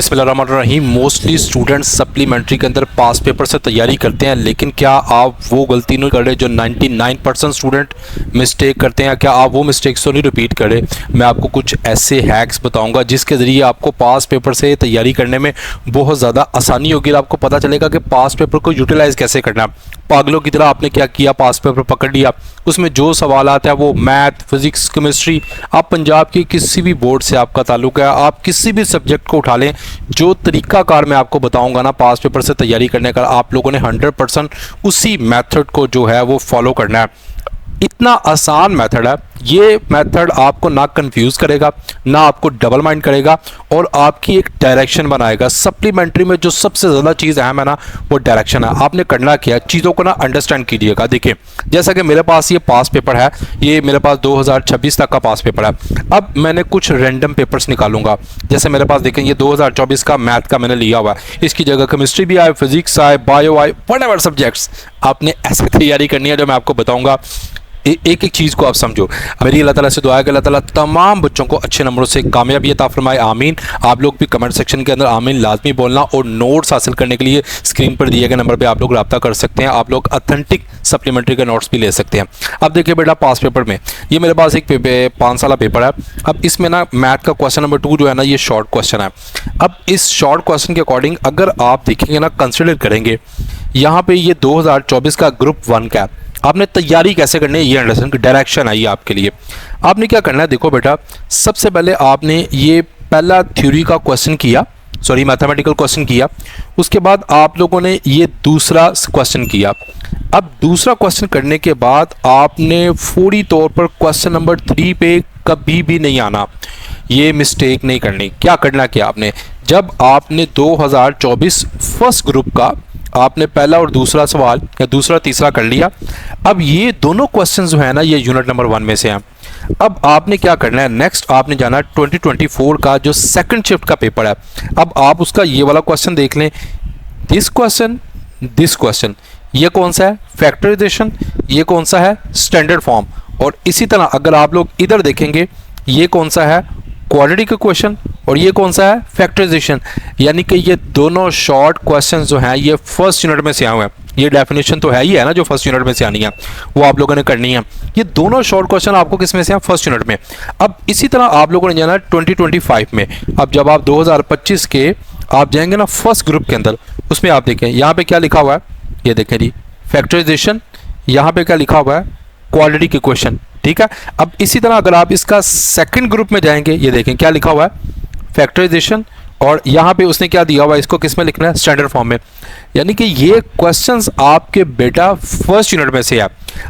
बिस्मिल्लाहिर्रहमानिर्रहीम। Mostly students supplementary के अंदर पास पेपर से तैयारी करते हैं, लेकिन क्या आप वो गलती नहीं कर रहे जो 99% स्टूडेंट मिस्टेक करते हैं? क्या आप वो मिस्टेक्स तो नहीं रिपीट कर रहे? मैं आपको कुछ ऐसे हैक्स बताऊंगा जिसके ज़रिए आपको पास पेपर से तैयारी करने में बहुत ज़्यादा आसानी होगी और आपको पता चलेगा कि पास पेपर को यूटिलाइज़ कैसे करना। पागलों की तरह आपने क्या किया, पास पेपर पकड़ लिया, उसमें जो सवाल आते हैं वो मैथ, फिजिक्स, केमिस्ट्री, आप पंजाब की किसी भी बोर्ड से आपका ताल्लुक है, आप किसी भी सब्जेक्ट को उठा लें, जो तरीकाकार मैं आपको बताऊंगा ना पास पेपर से तैयारी करने का, आप लोगों ने 100% उसी मेथड को जो है वो फॉलो करना है। इतना आसान मेथड है ये। मेथड आपको ना कंफ्यूज करेगा, ना आपको डबल माइंड करेगा और आपकी एक डायरेक्शन बनाएगा। सप्लीमेंट्री में जो सबसे ज़्यादा चीज़ अहम है ना, वो डायरेक्शन है। आपने करना क्या है, चीज़ों को ना अंडरस्टैंड कीजिएगा। देखिए, जैसा कि मेरे पास ये पास पेपर है, ये मेरे पास 2026 तक का पास पेपर है। अब मैंने कुछ रैंडम पेपर्स निकालूंगा। जैसे मेरे पास देखें, ये 2024 का मैथ का मैंने लिया हुआ है, इसकी जगह केमिस्ट्री भी आए, फिजिक्स आए, बायो आए, व्हाटएवर सब्जेक्ट्स। आपने ऐसे तैयारी करनी है जो मैं आपको बताऊँगा। एक एक चीज़ को आप समझो। मेरी अल्लाह ताला से दुआ है कि अल्लाह ताला तमाम बच्चों को अच्छे नंबरों से कामयाबी अता फरमाए, आमीन। आप लोग भी कमेंट सेक्शन के अंदर आमीन लाजमी बोलना। और नोट्स हासिल करने के लिए स्क्रीन पर दिए गए नंबर पे आप लोग रब्ता कर सकते हैं। आप लोग ऑथेंटिक सप्लीमेंट्री के नोट्स भी ले सकते हैं। अब देखिए बेटा, पास पेपर में ये मेरे पास एक 5 साल पेपर है। अब इसमें ना मैथ का क्वेश्चन नंबर 2 जो है ना, ये शॉर्ट क्वेश्चन है। अब इस शॉर्ट क्वेश्चन के अकॉर्डिंग अगर आप देखेंगे ना, कंसिडर करेंगे यहाँ पे ये 2024 का ग्रुप 1 का है। आपने तैयारी कैसे करनी है ये अंडरस्टैंड, डायरेक्शन आई है आपके लिए। आपने क्या करना है, देखो बेटा, सबसे पहले आपने ये पहला थ्योरी का क्वेश्चन किया, सॉरी मैथमेटिकल क्वेश्चन किया। उसके बाद आप लोगों ने ये दूसरा क्वेश्चन किया। अब दूसरा क्वेश्चन करने के बाद आपने फौरी तौर पर क्वेश्चन नंबर 3 पे कभी भी नहीं आना, ये मिस्टेक नहीं करनी। क्या करना, क्या आपने, जब आपने 2024 फर्स्ट ग्रुप का आपने पहला और दूसरा सवाल या दूसरा तीसरा कर लिया, अब ये दोनों क्वेश्चन जो है ना, ये यूनिट नंबर 1 में से हैं। अब आपने क्या करना है, नेक्स्ट आपने जाना है 2024 का जो सेकंड शिफ्ट का पेपर है। अब आप उसका ये वाला क्वेश्चन देख लें, दिस क्वेश्चन, ये कौन सा है, फैक्टराइजेशन, ये कौन सा है, स्टैंडर्ड फॉर्म। और इसी तरह अगर आप लोग इधर देखेंगे, ये कौन सा है, क्वाड्रेटिक का क्वेश्चन, और ये कौन सा है, फैक्टराइजेशन। यानी कि ये दोनों शॉर्ट क्वेश्चंस जो हैं ये फर्स्ट यूनिट में से आए हुए हैं। ये डेफिनेशन तो है ही है ना, जो फर्स्ट यूनिट में से आनी है वो आप लोगों ने करनी है। ये दोनों शॉर्ट क्वेश्चन आपको किस में से हैं, फर्स्ट यूनिट में। अब इसी तरह आप लोगों ने जाना है 2025 में। अब जब आप 2025 के आप जाएंगे ना फर्स्ट ग्रुप के अंदर, उसमें आप देखें यहाँ पे क्या लिखा हुआ है, ये देखें जी, फैक्टराइजेशन। यहाँ पे क्या लिखा हुआ है, क्वाड्रेटिक इक्वेशन, ठीक है। अब इसी तरह अगर आप इसका सेकंड ग्रुप में जाएंगे, ये देखें क्या लिखा हुआ है, फैक्टराइजेशन, और यहाँ पे उसने क्या दिया हुआ है, इसको किस में लिखना है, स्टैंडर्ड फॉर्म में। यानी कि ये क्वेश्चंस आपके बेटा फर्स्ट यूनिट में से है।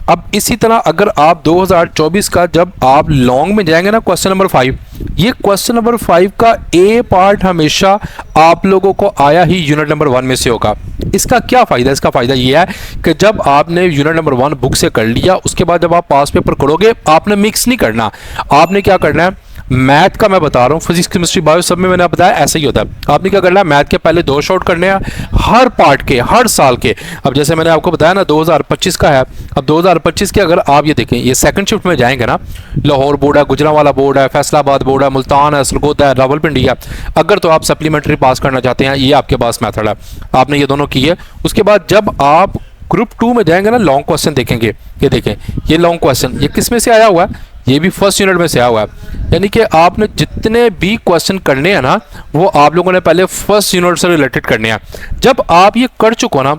अब इसी तरह अगर आप 2024 का जब आप लॉन्ग में जाएंगे ना, क्वेश्चन नंबर 5, ये क्वेश्चन नंबर 5 का ए पार्ट हमेशा आप लोगों को आया ही यूनिट नंबर 1 में से होगा। इसका क्या फ़ायदा, इसका फ़ायदा ये है कि जब आपने यूनिट नंबर 1 बुक से कर लिया, उसके बाद जब आप पास पेपर करोगे, आपने मिक्स नहीं करना। आपने क्या करना है, मैथ का मैं बता रहा हूँ, फिजिक्स, केमिस्ट्री, बायो सब में मैंने बताया ऐसा ही होता है। आपने क्या करना है, मैथ के पहले 2 शॉर्ट करने हैं हर पार्ट के, हर साल के। अब जैसे मैंने आपको बताया ना 2025 का है, अब 2025 के अगर आप ये देखें, ये सेकंड शिफ्ट में जाएंगे ना, लाहौर बोर्ड है, गुजरांवाला बोर्ड है, फैसलाबाद बोर्ड है, मुल्तान है, सरगोदा है, रावलपिंडी है। अगर तो आप सप्लीमेंट्री पास करना चाहते हैं, ये आपके पास मेथड है, आपने ये दोनों किए। उसके बाद जब आप ग्रुप 2 में जाएंगे ना, लॉन्ग क्वेश्चन देखेंगे, ये देखें, ये लॉन्ग क्वेश्चन, ये किस में से आया हुआ है, ये भी फर्स्ट यूनिट में से आया हुआ है। यानी कि आपने जितने भी क्वेश्चन करने हैं ना, वो आप लोगों ने पहले फर्स्ट यूनिट से रिलेटेड करने हैं। जब आप ये कर चुको ना,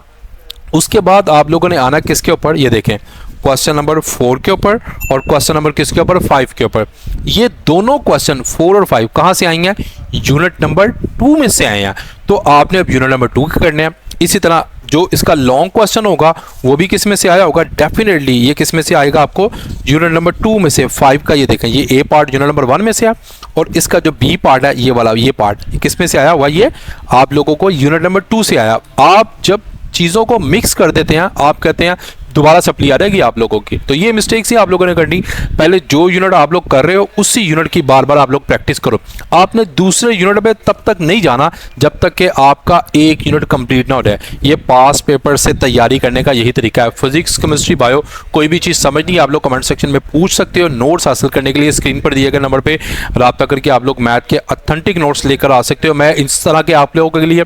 उसके बाद आप लोगों ने आना किसके ऊपर, ये देखें, क्वेश्चन नंबर 4 के ऊपर, और क्वेश्चन नंबर किसके ऊपर, 5 के ऊपर। ये दोनों क्वेश्चन 4 और 5 कहाँ से आएंगे, यूनिट नंबर 2 में से आए हैं। तो आपने अब यूनिट नंबर 2 के करने हैं। इसी तरह जो इसका लॉन्ग क्वेश्चन होगा वो भी किस में से आया होगा, डेफिनेटली ये किस में से आएगा, आपको यूनिट नंबर 2 में से। 5 का ये देखें, ये ए पार्ट यूनिट नंबर 1 में से है, और इसका जो बी पार्ट है, ये वाला, ये पार्ट किस में से आया हुआ, ये आप लोगों को यूनिट नंबर 2 से आया। आप जब चीज़ों को मिक्स कर देते हैं, आप कहते हैं दोबारा सप्ली आ जाएगी आप लोगों की। तो ये मिस्टेक्स ही आप लोगों ने करनी, पहले जो यूनिट आप लोग कर रहे हो उसी यूनिट की बार बार आप लोग प्रैक्टिस करो। आपने दूसरे यूनिट में तब तक नहीं जाना जब तक कि आपका एक यूनिट कंप्लीट ना हो जाए। ये पास पेपर से तैयारी करने का यही तरीका है। फिजिक्स, केमिस्ट्री, बायो कोई भी चीज़ समझ नहीं, आप लोग कमेंट सेक्शन में पूछ सकते हो। नोट्स हासिल करने के लिए स्क्रीन पर दिए गए नंबर पर रब्ता करके आप लोग मैथ के ऑथेंटिक नोट्स लेकर आ सकते हो। मैं इस तरह के आप लोगों के लिए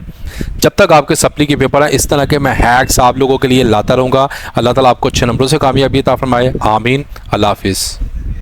जब तक आपके सप्ली के पेपर हैं इस तरह के मैं हैक्स आप लोगों के लिए लाता रहूँगा। अल्लाह ताला आपको अच्छे नंबरों से कामयाबी अता फरमाए। आमीन। अल्लाह हाफिज़।